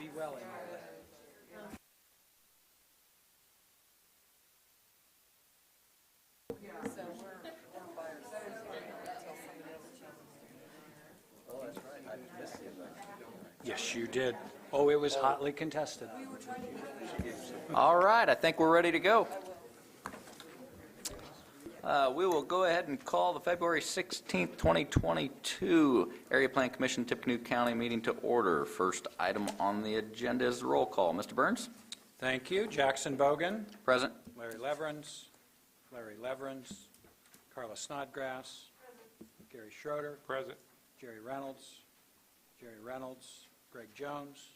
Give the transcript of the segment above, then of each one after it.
Be well in all that. Yes, you did. Oh, it was hotly contested. All right, I think we're ready to go. We will go ahead and call the February 16th, 2022 Area Plan Commission Tippecanoe County meeting to order. First item on the agenda is the roll call. Mr. Burns? Thank you. Jackson Bogan. Present. Larry Leverance. Carla Snodgrass. Gary Schroeder. Present. Jerry Reynolds. Greg Jones.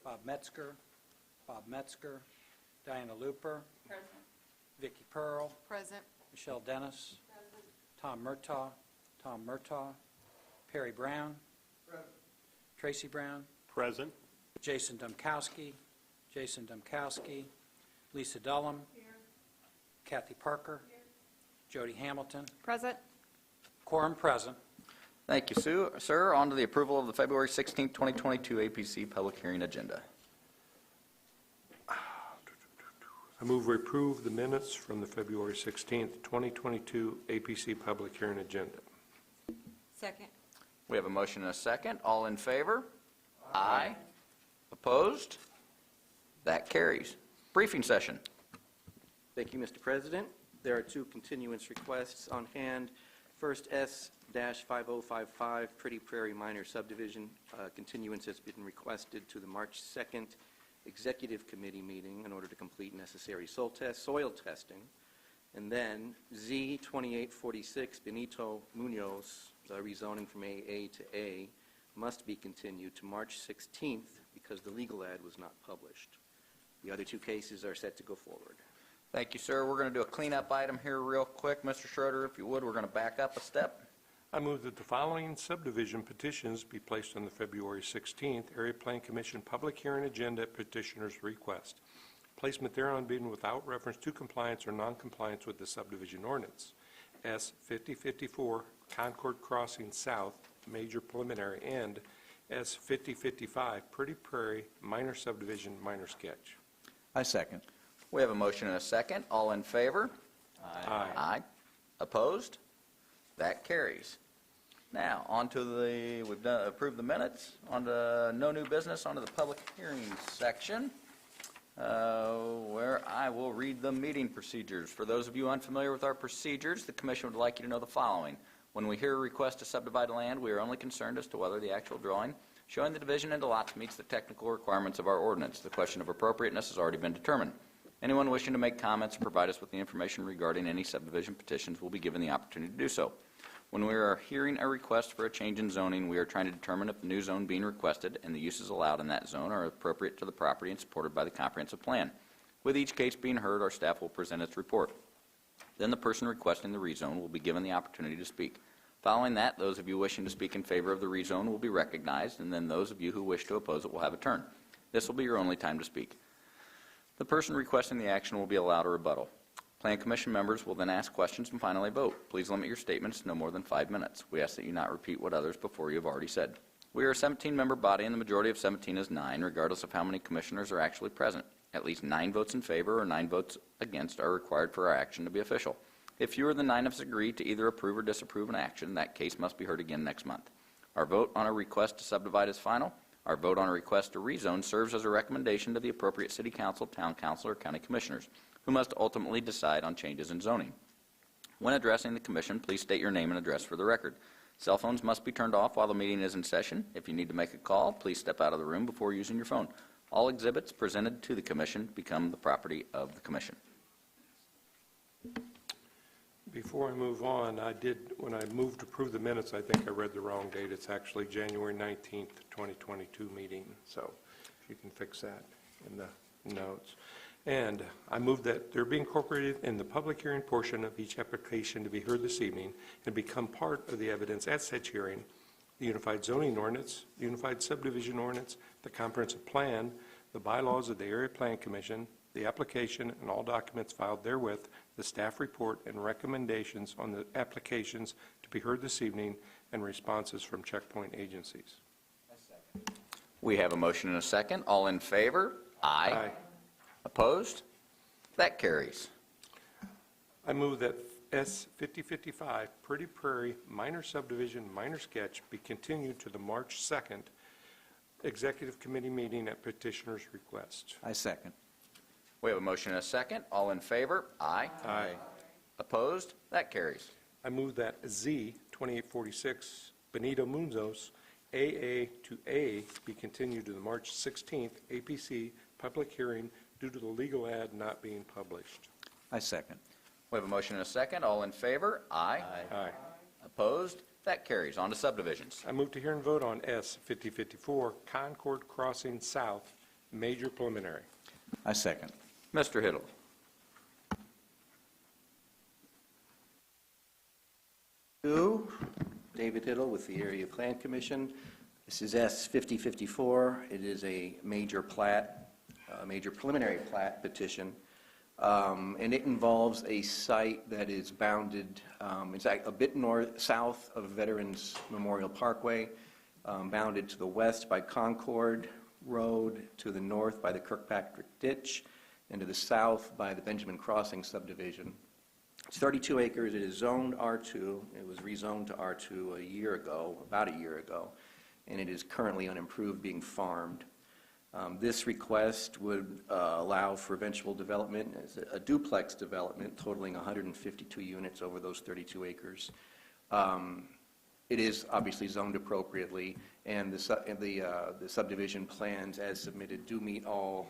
Bob Metzger. Diana Looper. Present. Vicki Pearl. Present. Michelle Dennis. Tom Murtaugh. Perry Brown. Tracy Brown. Present. Jason Dumkowski. Lisa Dullum. Kathy Parker. Jody Hamilton. Present. Quorum present. Thank you, sir. On to the approval of the February 16th, 2022 APC public hearing agenda. I move we approve the minutes from the February 16th, 2022 APC public hearing agenda. Second. We have a motion and a second. All in favor? Aye. Opposed? That carries. Briefing session. Thank you, Mr. President. There are two continuance requests on hand. First, S-5055, Pretty Prairie Minor Subdivision. Continuance has been requested to the March 2nd Executive Committee meeting in order to complete necessary soil testing. And then Z-2846, Benito Munoz, rezoning from AA to A, must be continued to March 16th because the legal ad was not published. The other two cases are set to go forward. Thank you, sir. We're going to do a cleanup item here real quick. Mr. Schroeder, if you would, we're going to back up a step. I move that the following subdivision petitions be placed on the February 16th Area Plan Commission public hearing agenda at petitioner's request. Placement thereon being without reference to compliance or noncompliance with the subdivision ordinance. S-5054 Concord Crossing South Major Preliminary and S-5055 Pretty Prairie Minor Subdivision Minor Sketch. I second. We have a motion and a second. All in favor? Aye. Aye. Opposed? That carries. Now, on to we've approved the minutes. On to no new business, on to the public hearing section, where I will read the meeting procedures. For those of you unfamiliar with our procedures, the Commission would like you to know the following. When we hear a request to subdivide land, we are only concerned as to whether the actual drawing showing the division into lots meets the technical requirements of our ordinance. The question of appropriateness has already been determined. Anyone wishing to make comments or provide us with the information regarding any subdivision petitions will be given the opportunity to do so. When we are hearing a request for a change in zoning, we are trying to determine if the new zone being requested and the uses allowed in that zone are appropriate to the property and supported by the comprehensive plan. With each case being heard, our staff will present its report. Then the person requesting the rezone will be given the opportunity to speak. Following that, those of you wishing to speak in favor of the rezone will be recognized, and then those of you who wish to oppose it will have a turn. This will be your only time to speak. The person requesting the action will be allowed a rebuttal. Plan Commission members will then ask questions and finally vote. Please limit your statements to no more than 5 minutes. We ask that you not repeat what others before you have already said. We are a 17-member body, and the majority of 17 is 9, regardless of how many commissioners are actually present. At least 9 votes in favor or 9 votes against are required for our action to be official. If fewer than 9 of us agree to either approve or disapprove an action, that case must be heard again next month. Our vote on a request to subdivide is final. Our vote on a request to rezone serves as a recommendation to the appropriate City Council, Town Council, or County Commissioners, who must ultimately decide on changes in zoning. When addressing the Commission, please state your name and address for the record. Cell phones must be turned off while the meeting is in session. If you need to make a call, please step out of the room before using your phone. All exhibits presented to the Commission become the property of the Commission. Before I move on, when I moved to approve the minutes, I think I read the wrong date. It's actually January 19th, 2022 meeting. So if you can fix that in the notes. And I move that there be incorporated in the public hearing portion of each application to be heard this evening and become part of the evidence at such hearing, the Unified Zoning Ordinance, the Unified Subdivision Ordinance, the Comprehensive Plan, the bylaws of the Area Plan Commission, the application and all documents filed therewith, the staff report and recommendations on the applications to be heard this evening, and responses from checkpoint agencies. We have a motion and a second. All in favor? Aye. Opposed? That carries. I move that S 5055 Pretty Prairie minor subdivision, minor sketch be continued to the March 2nd Executive Committee meeting at petitioner's request. I second. We have a motion and a second. All in favor? Aye. Aye. Opposed? That carries. I move that Z 2846 Benito Munzos AA to A be continued to the March 16th APC public hearing due to the legal ad not being published. I second. We have a motion and a second. All in favor? Aye. Aye. Opposed? That carries. On to subdivisions. I move to hear and vote on S 5054 Concord Crossing South major preliminary. I second. Mr. Hiddle. David Hiddle with the Area Plan Commission. This is S 5054. It is a major plat, major preliminary plat petition, and it involves a site that is bounded, it's a bit south of Veterans Memorial Parkway, bounded to the west by Concord Road, to the north by the Kirkpatrick Ditch, and to the south by the Benjamin Crossing subdivision. It's 32 acres. It is zoned R2. It was rezoned to R2 a year ago, about a year ago, and it is currently unimproved, being farmed. This request would allow for eventual development as a duplex development totaling 152 units over those 32 acres. It is obviously zoned appropriately, and the subdivision plans as submitted do meet all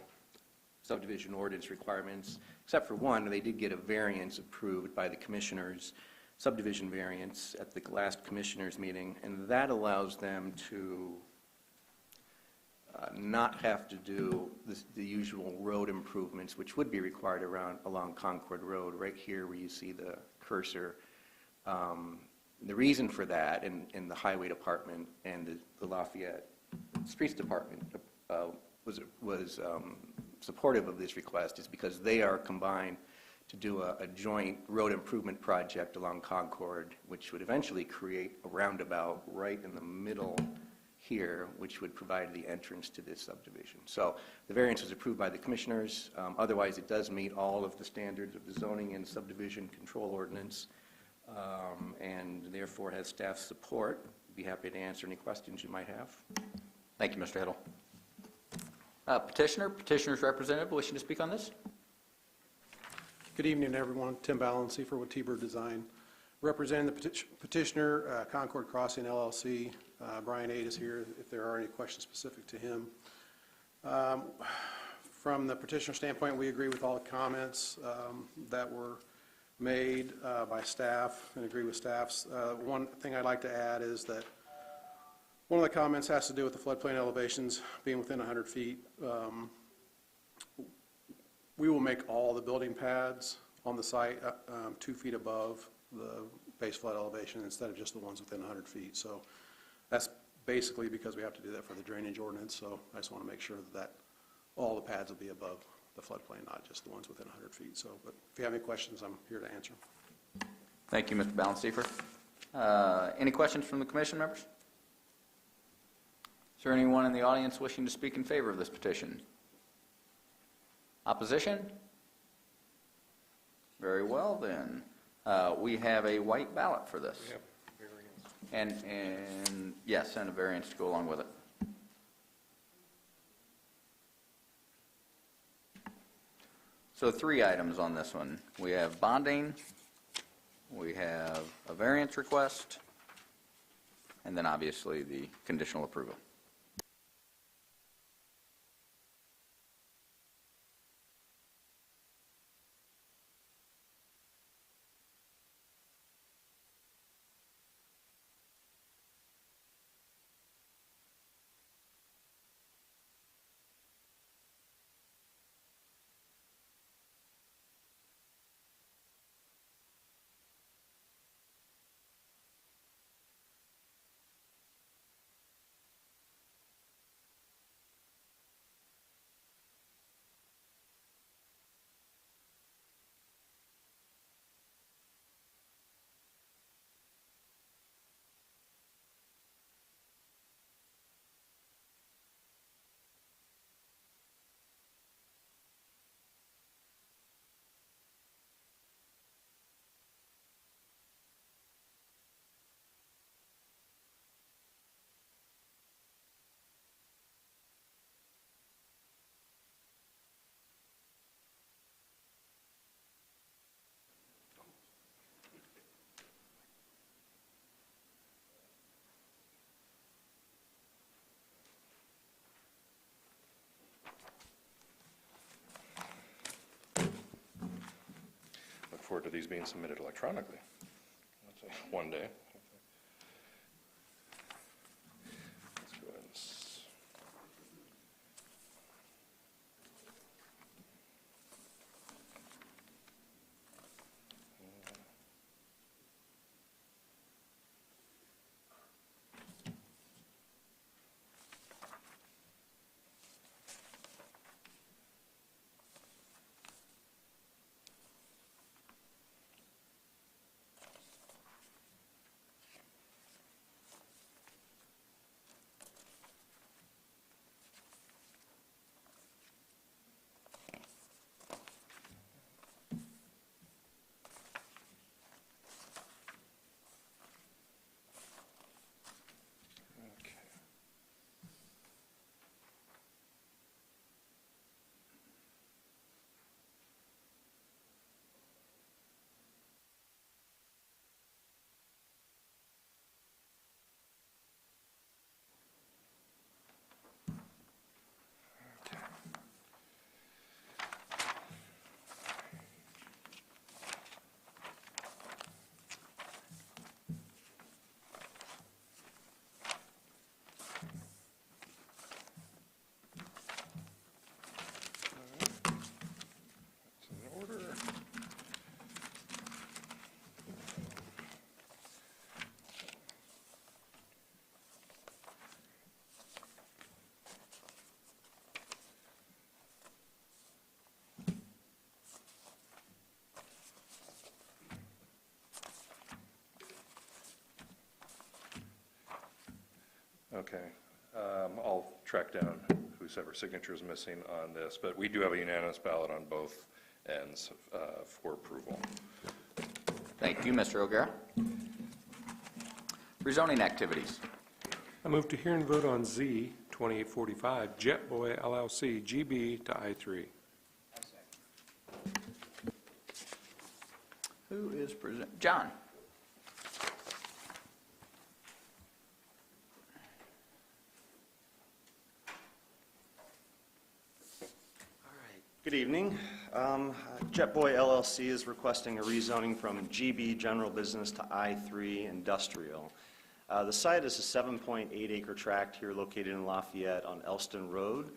subdivision ordinance requirements, except for one. They did get a variance approved by the commissioners, subdivision variance, at the last commissioners meeting, and that allows them to not have to do the usual road improvements, which would be required along Concord Road, right here where you see the cursor. The reason for that, and the Highway Department and the Lafayette Streets Department was supportive of this request, is because they are combined to do a joint road improvement project along Concord, which would eventually create a roundabout right in the middle here, which would provide the entrance to this subdivision. So the variance was approved by the commissioners. Otherwise, it does meet all of the standards of the zoning and subdivision control ordinance, and therefore has staff support. Be happy to answer any questions you might have. Thank you, Mr. Hiddle. Petitioner's representative wishing to speak on this? Good evening, everyone. Tim Balancey with T-Bird Design. Representing the petitioner, Concord Crossing LLC. Brian Ade is here if there are any questions specific to him. From the petitioner standpoint, we agree with all the comments that were made by staff and agree with staff's. One thing I'd like to add is that one of the comments has to do with the floodplain elevations being within 100 feet. We will make all the building pads on the site 2 feet above the base flood elevation instead of just the ones within 100 feet. So that's basically because we have to do that for the drainage ordinance. So I just want to make sure that all the pads will be above the floodplain, not just the ones within 100 feet. So, but if you have any questions, I'm here to answer. Thank you, Mr. Balancey. Any questions from the commission members? Is there anyone in the audience wishing to speak in favor of this petition? Opposition? Very well, then. We have a white ballot for this. Yep. And yes, and a variance to go along with it. So 3 items on this one. We have bonding, we have a variance request, and then obviously the conditional approval. with these being submitted electronically. That's one day. Let's go ahead and Okay. I'll track down whoever signature is missing on this, but we do have a unanimous ballot on both ends for approval. Thank you, Mr. O'Gara. Rezoning activities. I move to hear and vote on Z 2845, Jetboy LLC, GB to I3. Who is present? John. Good evening. Jetboy LLC is requesting a rezoning from GB General Business to I3 Industrial. The site is a 7.8 acre tract here located in Lafayette on Elston Road,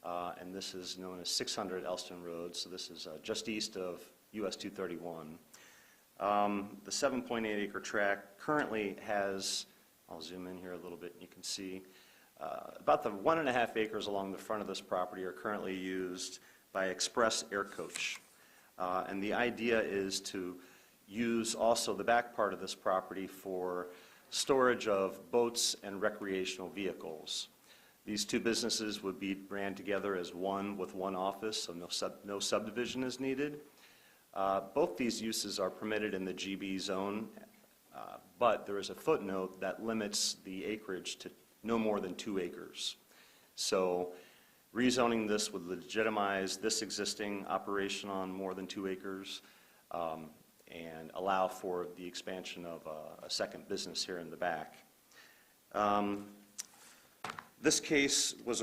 and this is known as 600 Elston Road, so this is just east of US 231. The 7.8 acre tract currently has, I'll zoom in here a little bit and you can see, about the 1.5 acres along the front of this property are currently used by Express Air Coach. And the idea is to use also the back part of this property for storage of boats and recreational vehicles. These two businesses would be ran together as one with one office, so no subdivision is needed. Both these uses are permitted in the GB zone, but there is a footnote that limits the acreage to no more than 2 acres. So rezoning this would legitimize this existing operation on more than 2 acres and allow for the expansion of a second business here in the back. This case was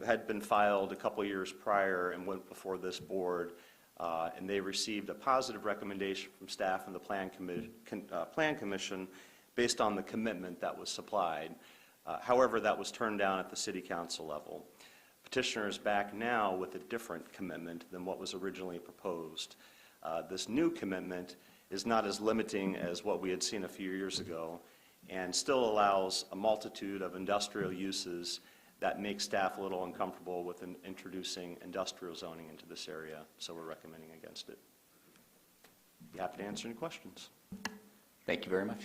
had been filed a couple years prior and went before this board, and they received a positive recommendation from staff and the Plan Commission based on the commitment that was supplied. However, that was turned down at the City Council level. Petitioner is back now with a different commitment than what was originally proposed. This new commitment is not as limiting as what we had seen a few years ago and still allows a multitude of industrial uses that make staff a little uncomfortable with introducing industrial zoning into this area, so we're recommending against it. Be happy to answer any questions. Thank you very much.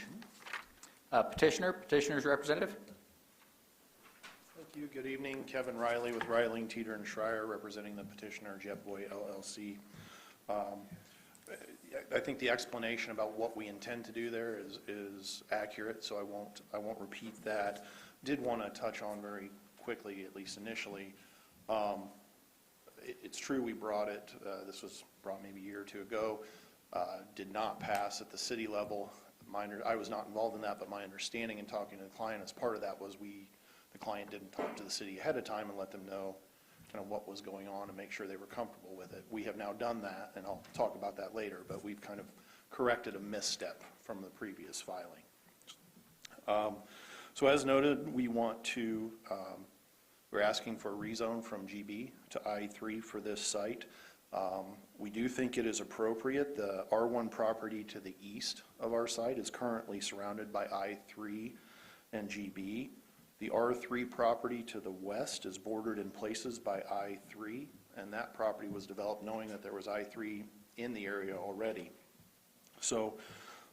Petitioner's representative. Thank you. Good evening. Kevin Riley with Riley, Teeter & Schreier, representing the petitioner, Jetboy LLC. I think the explanation about what we intend to do there is accurate, so I won't repeat that. Did want to touch on very quickly, at least initially. It's true we brought it. This was brought maybe a year or two ago. Did not pass at the city level. I was not involved in that, but my understanding in talking to the client as part of that was the client didn't talk to the city ahead of time and let them know kind of what was going on and make sure they were comfortable with it. We have now done that, and I'll talk about that later, but we've kind of corrected a misstep from the previous filing. So as noted, we're asking for a rezone from GB to I3 for this site. We do think it is appropriate. The R1 property to the east of our site is currently surrounded by I3 and GB. The R3 property to the west is bordered in places by I3, and that property was developed knowing that there was I3 in the area already. So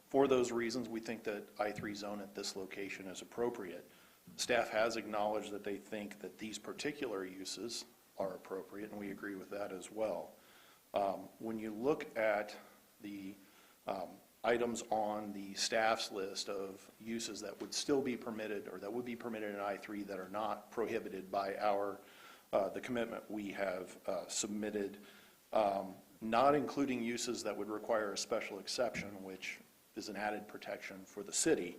for those reasons, we think that I3 zone at this location is appropriate. Staff has acknowledged that they think that these particular uses are appropriate, and we agree with that as well. When you look at the items on the staff's list of uses that would still be permitted, or that would be permitted in I3 that are not prohibited by the commitment we have submitted, not including uses that would require a special exception, which is an added protection for the city.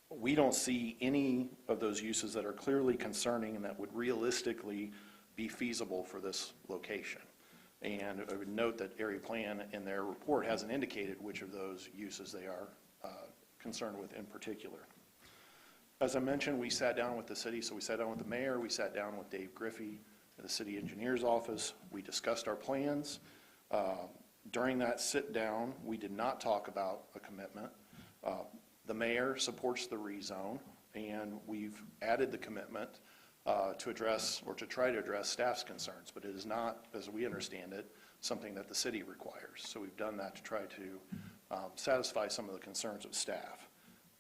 We don't see any of those uses that are clearly concerning and that would realistically be feasible for this location. And I would note that Area Plan in their report hasn't indicated which of those uses they are concerned with in particular. As I mentioned, we sat down with the city, so we sat down with the mayor, we sat down with Dave Griffey at the city engineer's office, we discussed our plans. During that sit down, we did not talk about a commitment. The mayor supports the rezone, and we've added the commitment to address, or to try to address, staff's concerns, but it is not, as we understand it, something that the city requires. So we've done that to try to satisfy some of the concerns of staff.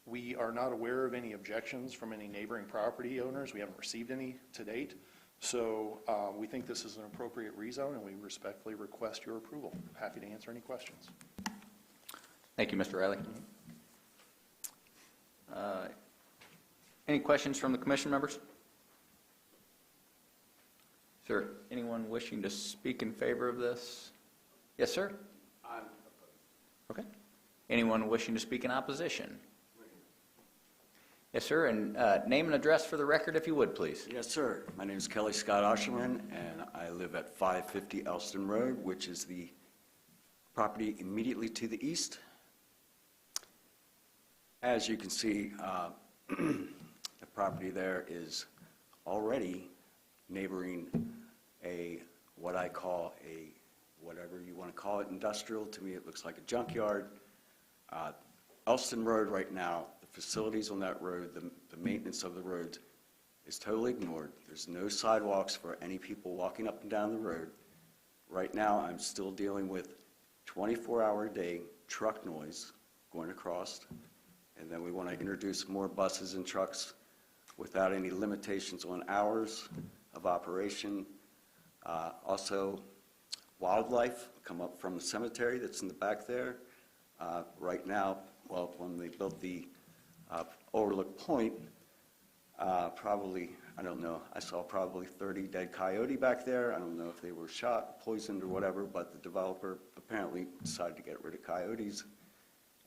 We are not aware of any objections from any neighboring property owners. We haven't received any to date. So we think this is an appropriate rezone, and we respectfully request your approval. Happy to answer any questions. Thank you, Mr. Riley. Any questions from the commission members? Sir, anyone wishing to speak in favor of this? Yes, sir? Okay. Anyone wishing to speak in opposition? Yes, sir, and name and address for the record if you would, please. Yes, sir. My name is Kelly Scott Osherman, and I live at 550 Elston Road, which is the property immediately to the east. As you can see, the property there is already neighboring what I call whatever you want to call it, industrial. To me, it looks like a junkyard. Elston Road right now, the facilities on that road, the maintenance of the roads is totally ignored. There's no sidewalks for any people walking up and down the road. Right now, I'm still dealing with 24-hour-a-day truck noise going across, and then we want to introduce more buses and trucks without any limitations on hours of operation. Also, wildlife come up from the cemetery that's in the back there. Right now, well, when they built the Overlook Point, probably, I don't know, I saw probably 30 dead coyote back there. I don't know if they were shot, poisoned, or whatever, but the developer apparently decided to get rid of coyotes,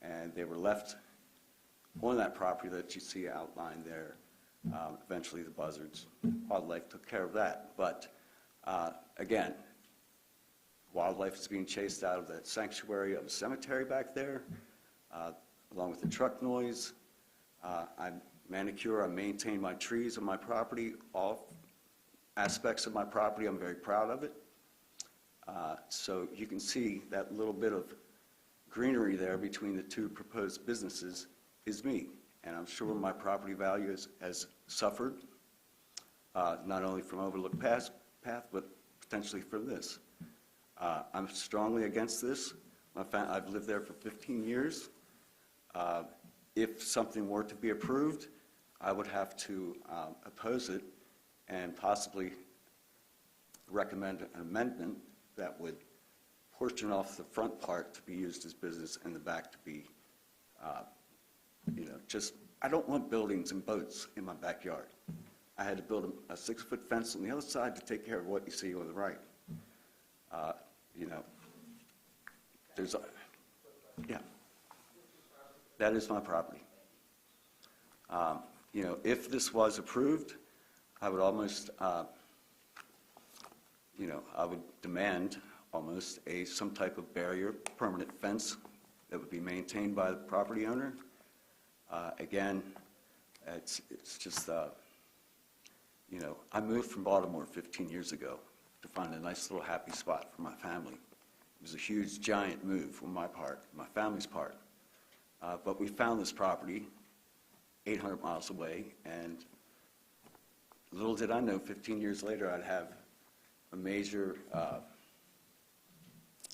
and they were left on that property that you see outlined there. Eventually, the buzzards, wildlife took care of that. But again, wildlife is being chased out of that sanctuary of a cemetery back there, along with the truck noise. I manicure, I maintain my trees on my property, all aspects of my property. I'm very proud of it. So you can see that little bit of greenery there between the two proposed businesses is me. And I'm sure my property value has suffered, not only from Overlook Path, but potentially from this. I'm strongly against this. I've lived there for 15 years. If something were to be approved, I would have to oppose it and possibly recommend an amendment that would portion off the front part to be used as business and the back to be, I don't want buildings and boats in my backyard. I had to build a 6-foot fence on the other side to take care of what you see on the right. That is my property. If this was approved, I would almost I would demand almost some type of barrier, permanent fence that would be maintained by the property owner. Again, it's just, I moved from Baltimore 15 years ago to find a nice little happy spot for my family. It was a huge, giant move on my part, my family's part. But we found this property 800 miles away, and little did I know, 15 years later, I'd have a major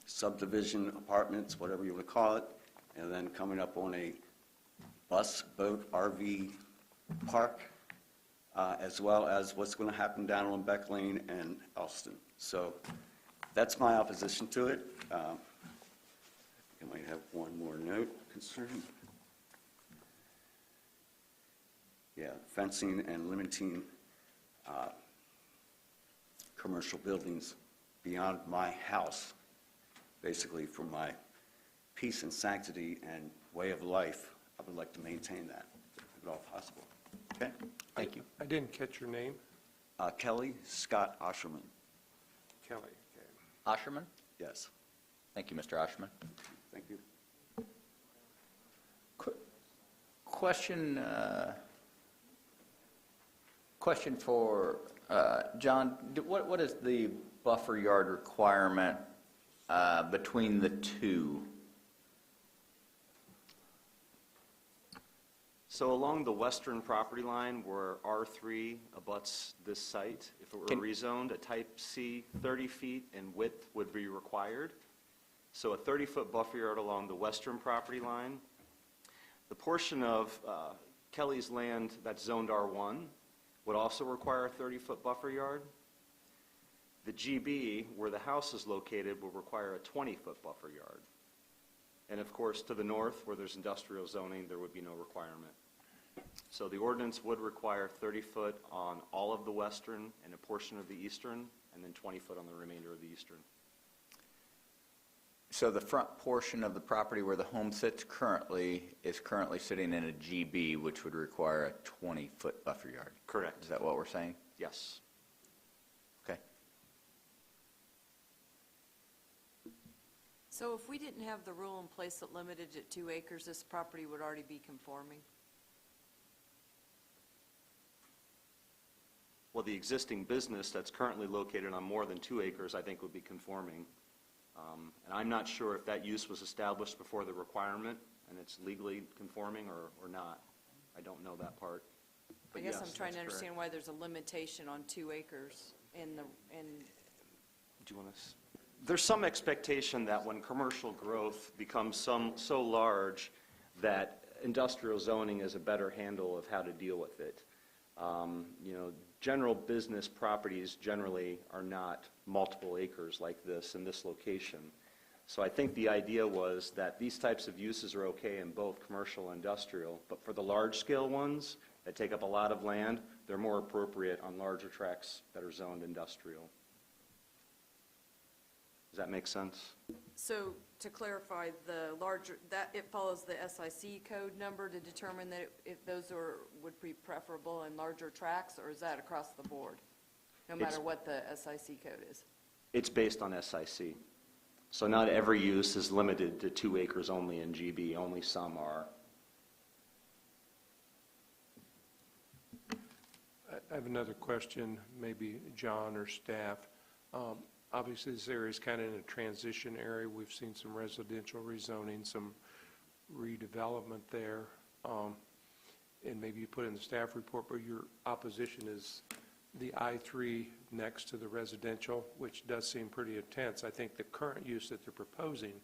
subdivision, apartments, whatever you want to call it, and then coming up on a bus, boat, RV park, as well as what's going to happen down on Beck Lane and Elston. So that's my opposition to it. I might have one more note concerning. Yeah, fencing and limiting commercial buildings beyond my house, basically for my peace and sanctity and way of life. I would like to maintain that, if at all possible. Okay? Thank you. I didn't catch your name. Kelly Scott Osherman. Kelly. Okay. Osherman? Yes. Thank you, Mr. Osherman. Thank you. Question for John. What is the buffer yard requirement between the two? So along the western property line where R3 abuts this site, if it were rezoned, a type C 30 feet in width would be required. So a 30-foot buffer yard along the western property line. The portion of Kelly's land that's zoned R1 would also require a 30-foot buffer yard. The GB, where the house is located, will require a 20-foot buffer yard. And of course, to the north, where there's industrial zoning, there would be no requirement. So the ordinance would require 30-foot on all of the western and a portion of the eastern, and then 20-foot on the remainder of the eastern. So the front portion of the property where the home sits currently is currently sitting in a GB, which would require a 20-foot buffer yard. Correct. Is that what we're saying? Yes. Okay. So if we didn't have the rule in place that limited it to 2 acres, this property would already be conforming? Well, the existing business that's currently located on more than 2 acres, I think, would be conforming. And I'm not sure if that use was established before the requirement and it's legally conforming or not. I don't know that part. I But guess yes, I'm trying to that's understand why there's a limitation on 2 acres in the, Do you want to? There's some expectation that when commercial growth becomes so large that industrial zoning is a better handle of how to deal with it. General business properties generally are not multiple acres like this in this location. So I think the idea was that these types of uses are okay in both commercial and industrial, but for the large-scale ones that take up a lot of land, they're more appropriate on larger tracts that are zoned industrial. Does that make sense? so to clarify, the larger, that it follows the SIC code number to determine that if those would be preferable in larger tracts, or is that across the board? No matter what the SIC code is? It's based on SIC. So not every use is limited to 2 acres only in GB, only some are. I have another question, maybe John or staff. Obviously, this area is kind of in a transition area. We've seen some residential rezoning, some redevelopment there. And maybe you put in the staff report, but your opposition is the I-3 next to the residential, which does seem pretty intense. I think the current use that they're proposing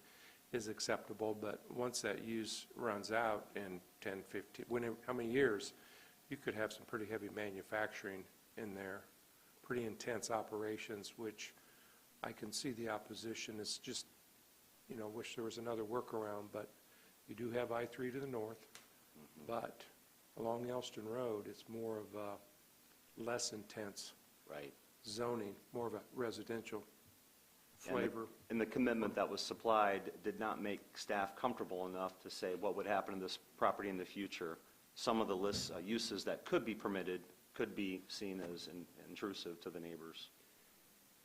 is acceptable, but once that use runs out in 10, 15, how many years, you could have some pretty heavy manufacturing in there, pretty intense operations, which I can see the opposition is just, wish there was another workaround, but you do have I-3 to the north, but along Elston Road, it's more of a less intense Right. zoning, more of a residential flavor. And the commitment that was supplied did not make staff comfortable enough to say what would happen to this property in the future. Some of the uses that could be permitted could be seen as intrusive to the neighbors.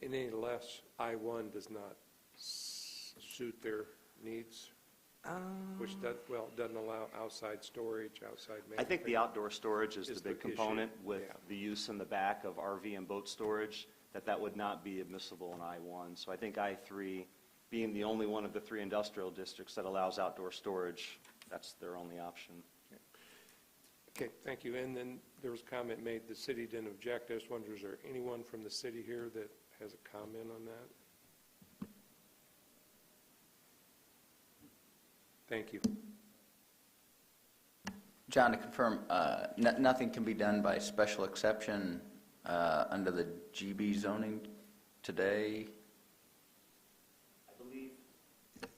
Any less, I-1 does not suit their needs, which doesn't allow outside storage, outside I think the manufacturing. outdoor storage is the Is big the issue, component with yeah. the use in the back of RV and boat storage, that would not be admissible in I-1. So I think I-3, being the only one of the 3 industrial districts that allows outdoor storage, that's their only option. Okay, thank you. And then there was a comment made, the city didn't object. I just wonder, is there anyone from the city here that has a comment on that? Thank you. John, to confirm, nothing can be done by special exception under the GB zoning today?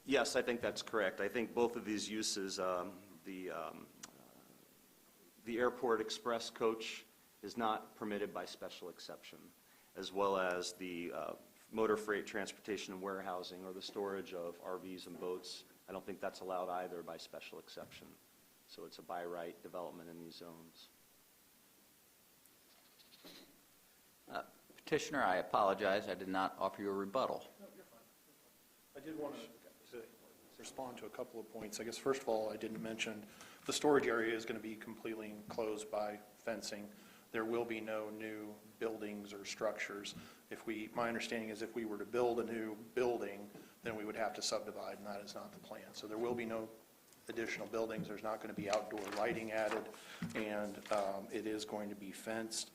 Yes, I think that's correct. I think both of these uses, the airport express coach is not permitted by special exception, as well as the motor freight transportation and warehousing, or the storage of RVs and boats. I don't think that's allowed either by special exception. So it's a by right development in these zones. Petitioner, I apologize, I did not offer you a rebuttal. I did want to respond to a couple of points. I guess, first of all, I didn't mention, the storage area is going to be completely enclosed by fencing. There will be no new buildings or structures. My understanding is if we were to build a new building, then we would have to subdivide, and that is not the plan. So there will be no additional buildings. There's not going to be outdoor lighting added, and it is going to be fenced.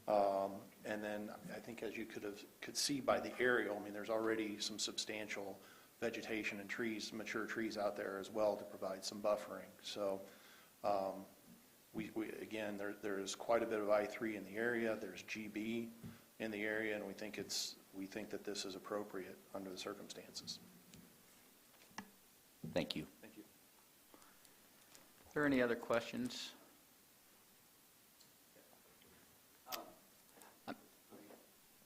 And then I think, as you could see by the aerial, I mean, there's already some substantial vegetation and trees, mature trees out there as well to provide some buffering. So again, there is quite a bit of I-3 in the area. There's GB in the area, and we think that this is appropriate under the circumstances. Thank you. Thank you. Are there any other questions?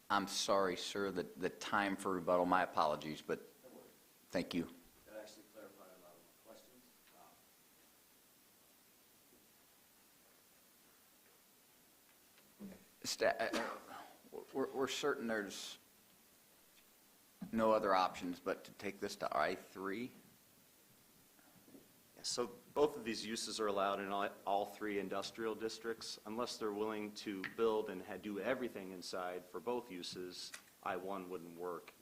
I'm sorry, sir, the time for rebuttal, my apologies, but thank you. That actually clarified a lot of my questions. We're certain there's no other options but to take this to I-3? So both of these uses are allowed in all 3 industrial districts. Unless they're willing to build and do everything inside for both uses, I-1 wouldn't work.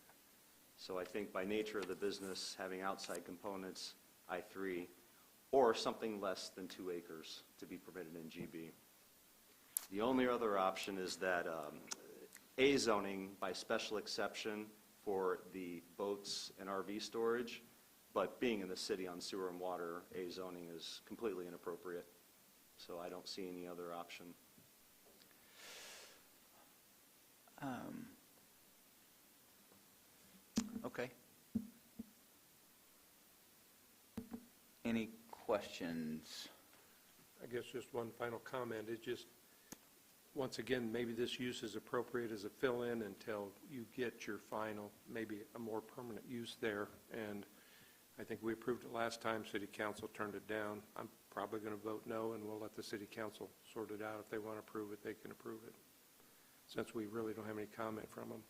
So I think by nature of the business having outside components, I-3, or something less than 2 acres to be permitted in GB. The only other option is that A zoning by special exception for the boats and RV storage, but being in the city on sewer and water, A zoning is completely inappropriate. So I don't see any other option. Okay. Any questions? I guess just one final comment. It's just, once again, maybe this use is appropriate as a fill-in until you get your final, maybe a more permanent use there. And I think we approved it last time. City Council turned it down. I'm probably going to vote no, and we'll let the City Council sort it out. If they want to approve it, they can approve it, since we really don't have any comment from them.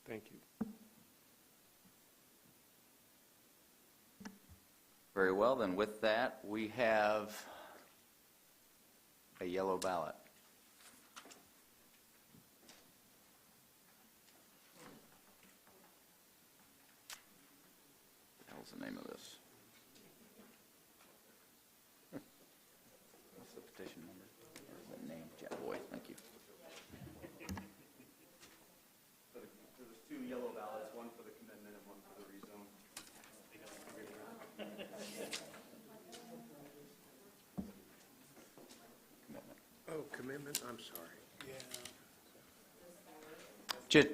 Thank you. Very well, then with that, we have a yellow ballot. What the hell's the name of this? What's the petition number? Where's the name? Boy, thank you. So there's 2 yellow ballots, one for the commitment and one for the rezone. Oh, commitment, I'm sorry.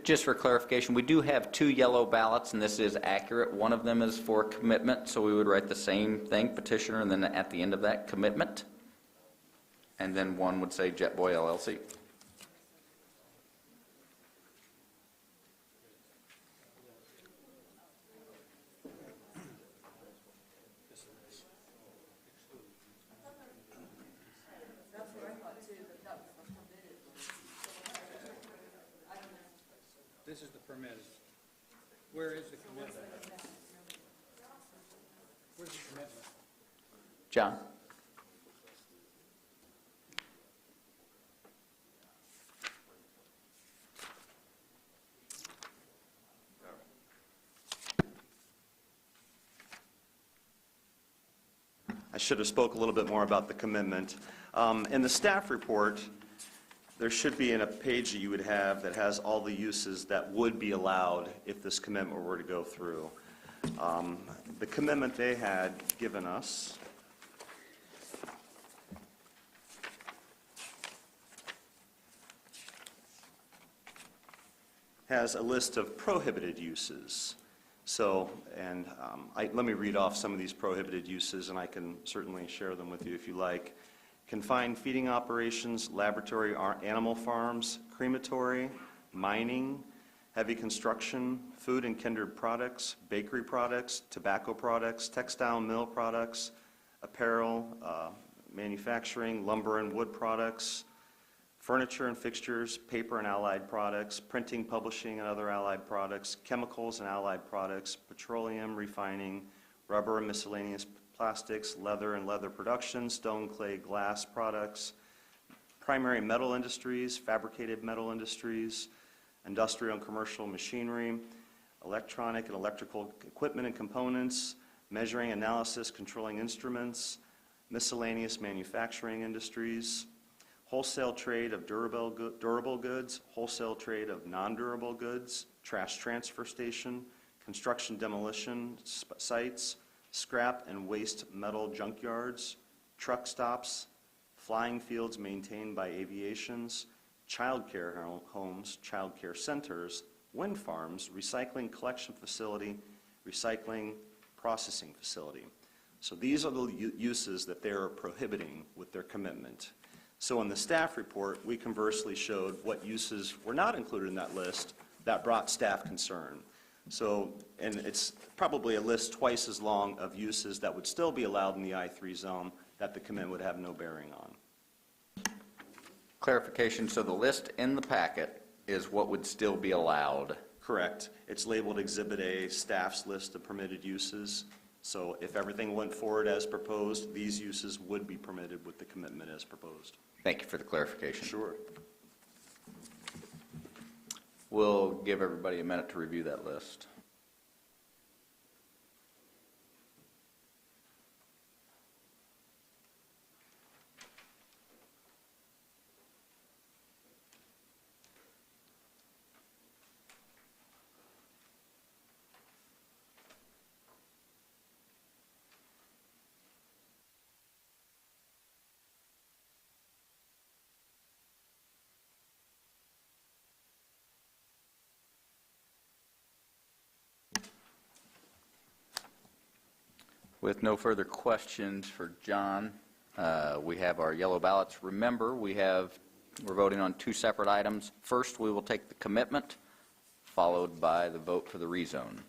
Just for clarification, we do have 2 yellow ballots, and this is accurate. One of them is for commitment, so we would write the same thing, petitioner, and then at the end of that, commitment. And then one would say Jetboy LLC. This This is the permitted. Where is the commitment? Where's the commitment? John? I should have spoke a little bit more about the commitment. In the staff report, there should be in a page that you would have that has all the uses that would be allowed if this commitment were to go through. The commitment they had given us has a list of prohibited uses. So, and let me read off some of these prohibited uses, and I can certainly share them with you if you like. Confined feeding operations, laboratory animal farms, crematory, mining, heavy construction, food and kindred products, bakery products, tobacco products, textile mill products, apparel, manufacturing, lumber and wood products, furniture and fixtures, paper and allied products, printing, publishing, and other allied products, chemicals and allied products, petroleum, refining, rubber and miscellaneous plastics, leather and leather production, stone, clay, glass products, primary metal industries, fabricated metal industries, industrial and commercial machinery, electronic and electrical equipment and components, measuring, analysis, controlling instruments, miscellaneous manufacturing industries, wholesale trade of durable goods, wholesale trade of non-durable goods, trash transfer station, construction demolition sites, scrap and waste metal junkyards, truck stops, flying fields maintained by aviations, child care homes, child care centers, wind farms, recycling collection facility, recycling processing facility. So these are the uses that they are prohibiting with their commitment. So in the staff report, we conversely showed what uses were not included in that list that brought staff concern. So, and it's probably a list twice as long of uses that would still be allowed in the I-3 zone that the commitment would have no bearing on. Clarification, so the list in the packet is what would still be allowed? Correct. It's labeled Exhibit A, staff's list of permitted uses. So if everything went forward as proposed, these uses would be permitted with the commitment as proposed. Thank you for the clarification. Sure. We'll give everybody a minute to review that list. With no further questions for John, we have our yellow ballots. Remember, we're voting on two separate items. First, we will take the commitment, followed by the vote for the rezone.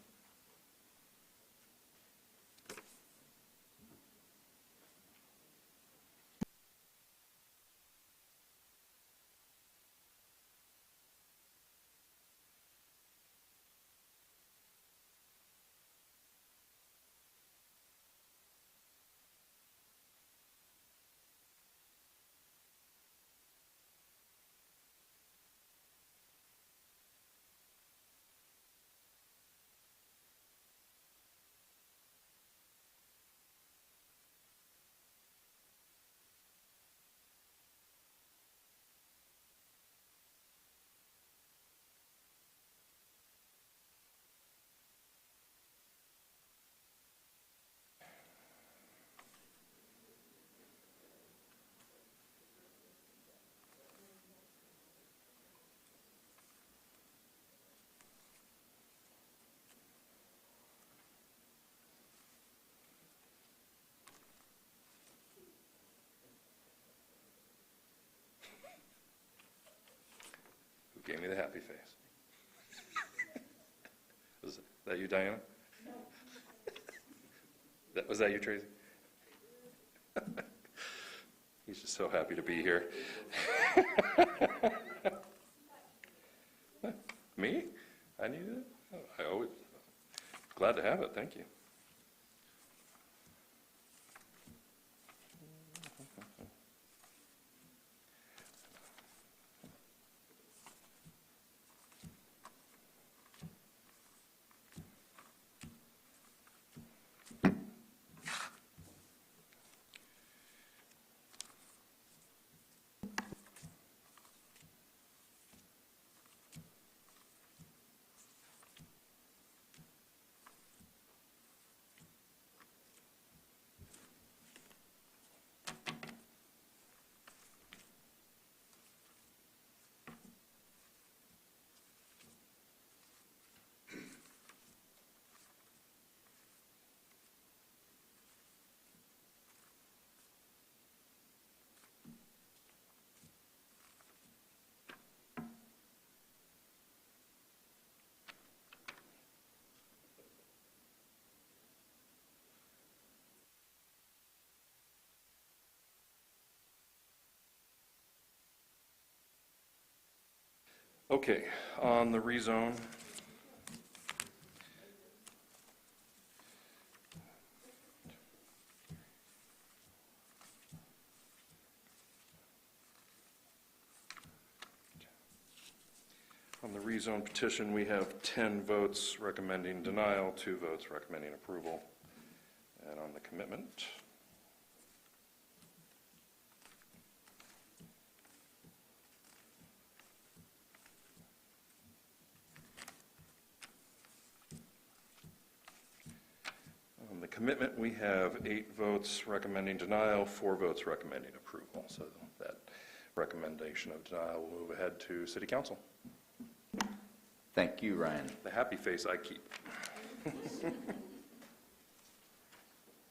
Gave me the happy face. Was that you, Diana? Was that you, Tracy? He's just so happy to be here. Me? I needed it? I always, glad to have it, thank you. Okay, on the rezone. On the rezone petition, we have 10 votes recommending denial, 2 votes recommending approval. And on the commitment, we have 8 votes recommending denial, 4 votes recommending approval. So that recommendation of denial will move ahead to City Council. Thank you, Ryan. The happy face I keep.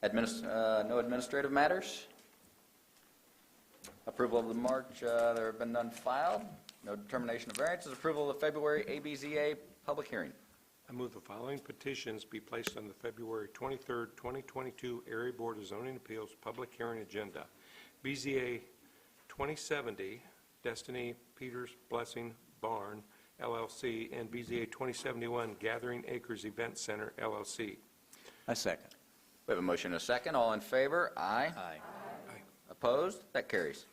No administrative matters? Approval of the March, there have been none filed. No determination of variances. Approval of the February ABZA public hearing. I move the following petitions be placed on the February 23rd, 2022 Area Board of Zoning Appeals public hearing agenda. BZA 2070, Destiny Peters Blessing Barn, LLC, and BZA 2071, Gathering Acres Event Center, LLC. I second. We have a motion and a second. All in favor? Aye. Aye. Opposed? That carries.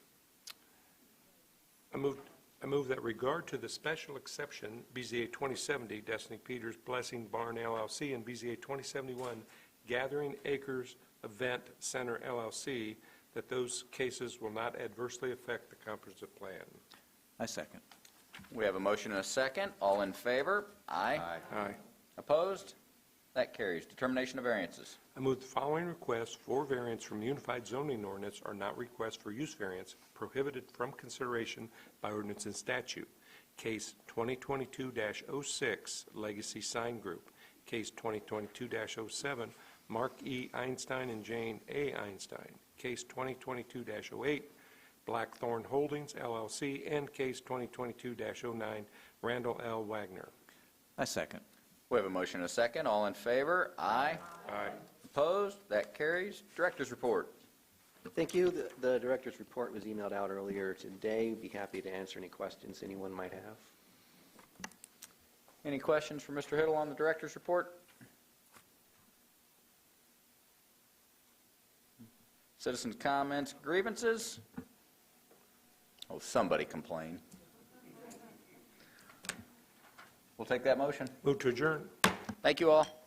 I move that regard to the special exception, BZA 2070, Destiny Peters Blessing Barn, LLC, and BZA 2071, Gathering Acres Event Center, LLC, that those cases will not adversely affect the comprehensive plan. I second. We have a motion and a second. All in favor? Aye. Aye. Opposed? That carries. Determination of variances. I move the following requests for variance from Unified Zoning Ordinance are not requests for use variance, prohibited from consideration by ordinance and statute. Case 2022-06, Legacy Sign Group. Case 2022-07, Mark E. Einstein and Jane A. Einstein. Case 2022-08, Blackthorn Holdings, LLC, and Case 2022-09, Randall L. Wagner. I second. We have a motion and a second. All in favor? Aye. Aye. Opposed? That carries. Director's report. Thank you. The director's report was emailed out earlier today. Be happy to answer any questions anyone might have. Any questions for Mr. Hiddle on the director's report? Citizens' comments, grievances? Oh, somebody complained. We'll take that motion. Move to adjourn. Thank you all.